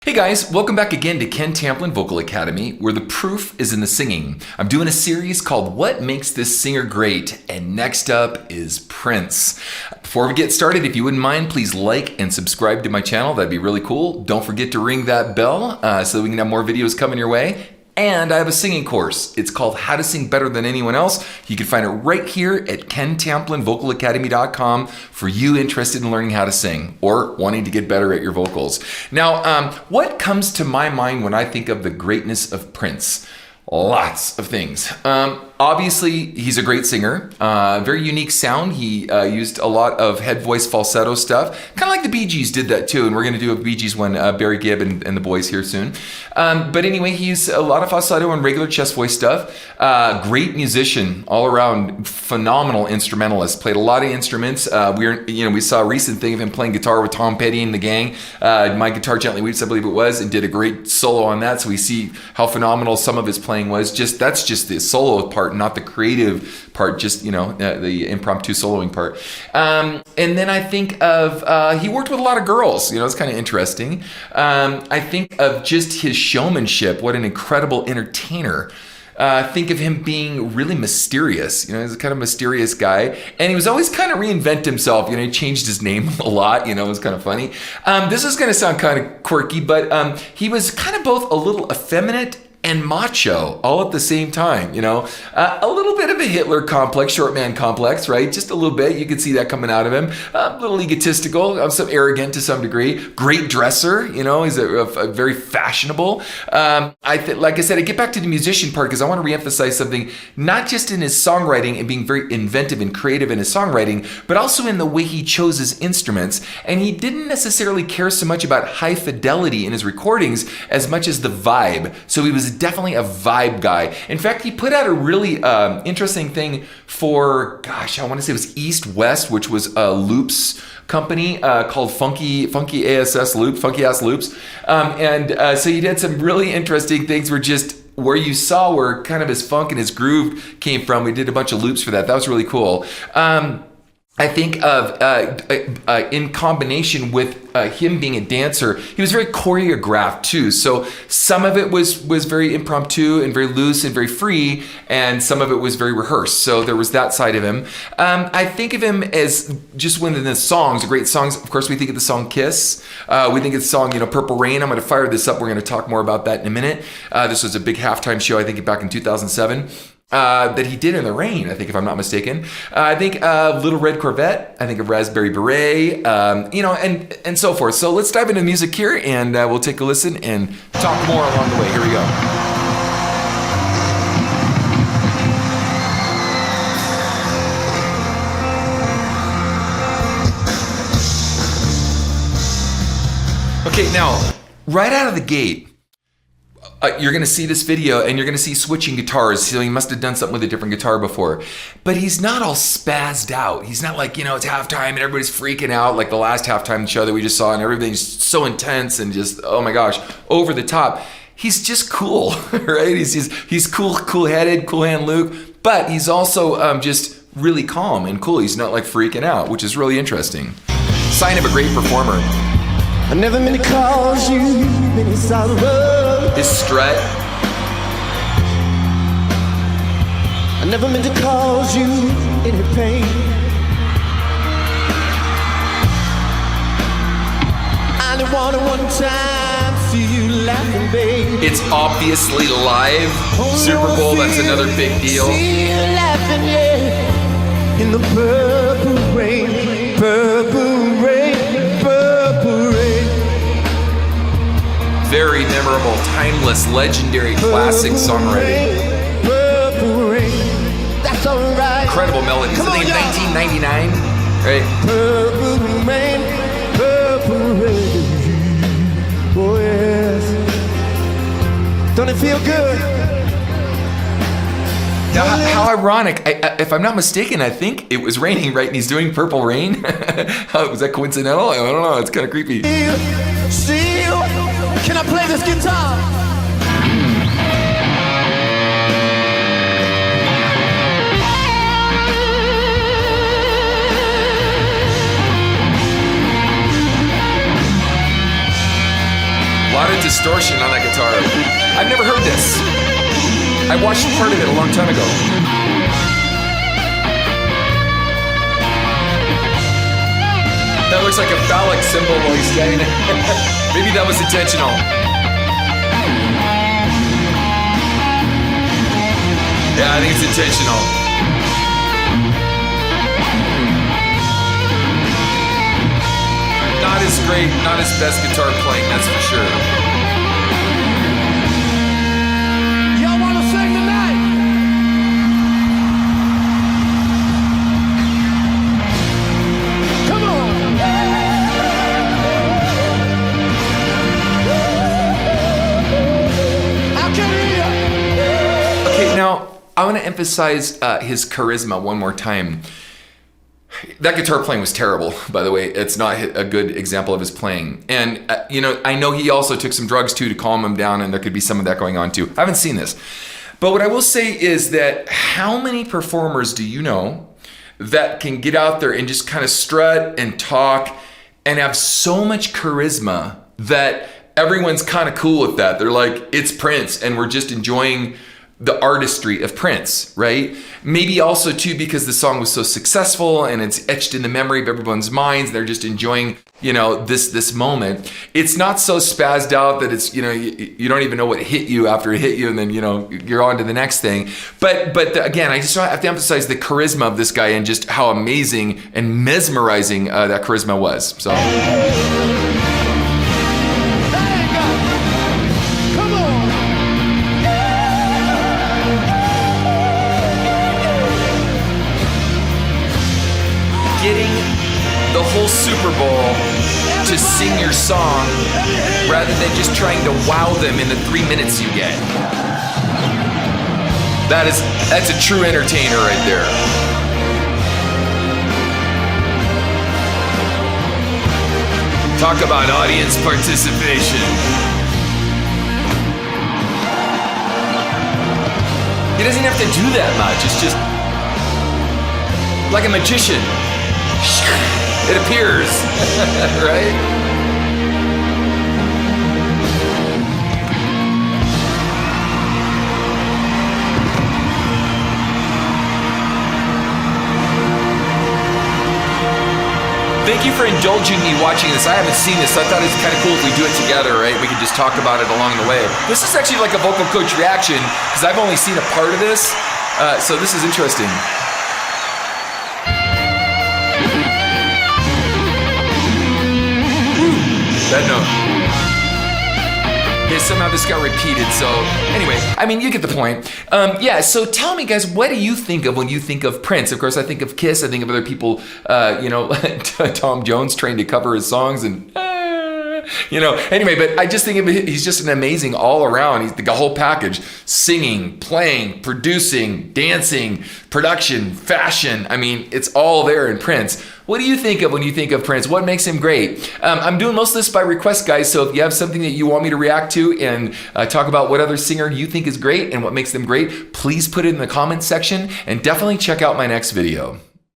Hey guys, welcome back again to Ken Tamplin Vocal Academy, where the proof is in the singing. I'm doing a series called What Makes This Singer Great, and next up is Prince. Before we get started, if you wouldn't mind, please like and subscribe to my channel. That'd be really cool. Don't forget to ring that bell so that we can have more videos coming your way. And I have a singing course. It's called How to Sing Better Than Anyone Else. You can find it right here at KenTamplinVocalAcademy.com for you interested in learning how to sing or wanting to get better at your vocals. Now, what comes to my mind when I think of the greatness of Prince? Lots of things. Obviously, he's a great singer, very unique sound. He used a lot of head voice falsetto stuff, kind of like the Bee Gees did that too. And we're going to do a Bee Gees one, Barry Gibb and the boys here soon. But anyway, he used a lot of falsetto and regular chest voice stuff. Great musician, all around, phenomenal instrumentalist. Played a lot of instruments. We saw a recent thing of him playing guitar with Tom Petty and the gang. My Guitar Gently Weeps, I believe it was, and did a great solo on that. So we see how phenomenal some of his playing was. That's just the solo part, not the creative part, just, the impromptu soloing part. And then I think of, he worked with a lot of girls, it's kind of interesting. I think of just his showmanship, what an incredible entertainer. Think of him being really mysterious. He's a kind of mysterious guy. And he was always kind of reinvent himself. He changed his name a lot. It was kind of funny. This is going to sound kind of quirky, but he was kind of both a little effeminate and macho all at the same time, a little bit of a Hitler complex, short man complex, right? Just a little bit. You could see that coming out of him. A little egotistical, some arrogant to some degree. Great dresser, he's a very fashionable. Like I said, I get back to the musician part because I want to reemphasize something, not just in his songwriting and being very inventive and creative in his songwriting, but also in the way he chose his instruments. And he didn't necessarily care so much about high fidelity in his recordings as much as the vibe. So he was definitely a vibe guy. In fact, he put out a really interesting thing for, I want to say it was East West, which was a loops company called Funky Ass Loops. So he did some really interesting things where you saw where kind of his funk and his groove came from. We did a bunch of loops for that. That was really cool. I think of, in combination with him being a dancer, he was very choreographed too. So some of it was very impromptu and very loose and very free, and some of it was very rehearsed. So there was that side of him. I think of him as just one of the songs, great songs. Of course, we think of the song Kiss. We think of the song, Purple Rain. I'm going to fire this up. We're going to talk more about that in a minute. This was a big halftime show, I think, back in 2007. That he did in the rain, I think, if I'm not mistaken. I think of Little Red Corvette. I think of Raspberry Beret, and so forth. So let's dive into music here, and we'll take a listen and talk more along the way. Here we go. Okay, now, right out of the gate, you're going to see this video and you're going to see switching guitars. So he must have done something with a different guitar before. But he's not all spazzed out. He's not like, it's halftime and everybody's freaking out like the last halftime show that we just saw and everything's so intense and just, oh my gosh, over the top. He's just cool, right? He's cool-headed, cool-hand Luke, but he's also just really calm and cool. He's not like freaking out, which is really interesting. Sign of a great performer. I never meant to cause you any sorrow. His strut. I never meant to cause you any pain. I only wanted one time to see you laughing, babe. It's obviously live. Super Bowl, that's another big deal. See you laughing, yeah, in the purple rain, purple rain, purple rain. Very memorable, timeless, legendary, classic songwriting. Purple rain, that's alright. Incredible melodies. I think 1999, right? Purple rain, purple rain. Oh yes. Don't it feel good? Now, how ironic. If I'm not mistaken, I think it was raining, right? And he's doing Purple Rain. Was that coincidental? I don't know. It's kind of creepy. See you. Can I play this guitar? lot of distortion on that guitar. I've never heard this. I watched part of it a long time ago. That looks like a phallic symbol while he's standing there. Maybe that was intentional. Yeah, I think it's intentional. Not as great, not his best guitar playing, that's for sure. Y'all wanna sing tonight? Come on. I can hear you. Okay, now I want to emphasize his charisma one more time. That guitar playing was terrible, by the way. It's not a good example of his playing. And, I know he also took some drugs too to calm him down, and there could be some of that going on too. I haven't seen this. But what I will say is that how many performers do you know that can get out there and just kind of strut and talk and have so much charisma that everyone's kind of cool with that? They're like, it's Prince, and we're just enjoying the artistry of Prince, right? Maybe also too because the song was so successful and it's etched in the memory of everyone's minds. They're just enjoying, this moment. It's not so spazzed out that it's, you don't even know what hit you after it hit you, and then you're on to the next thing. But again, I just have to emphasize the charisma of this guy and just how amazing and mesmerizing that charisma was. So. Getting the whole Super Bowl to sing your song rather than just trying to wow them in the 3 minutes you get. That's a true entertainer right there. Talk about audience participation. He doesn't have to do that much. It's just like a magician. It appears, right? Thank you for indulging me watching this. I haven't seen this, so I thought it was kind of cool if we do it together, right? We could just talk about it along the way. This is actually like a vocal coach reaction, because I've only seen a part of this, so this is interesting. That note. Yeah, somehow this got repeated, so anyway, you get the point. So tell me, guys, what do you think of when you think of Prince? Of course, I think of Kiss. I think of other people, Tom Jones trying to cover his songs and, Anyway, but I just think of he's just an amazing all-around. He's the whole package: singing, playing, producing, dancing, production, fashion. It's all there in Prince. What do you think of when you think of Prince? What makes him great? I'm doing most of this by request, guys, so if you have something that you want me to react to and talk about what other singer you think is great and what makes them great, please put it in the comments section, and definitely check out my next video.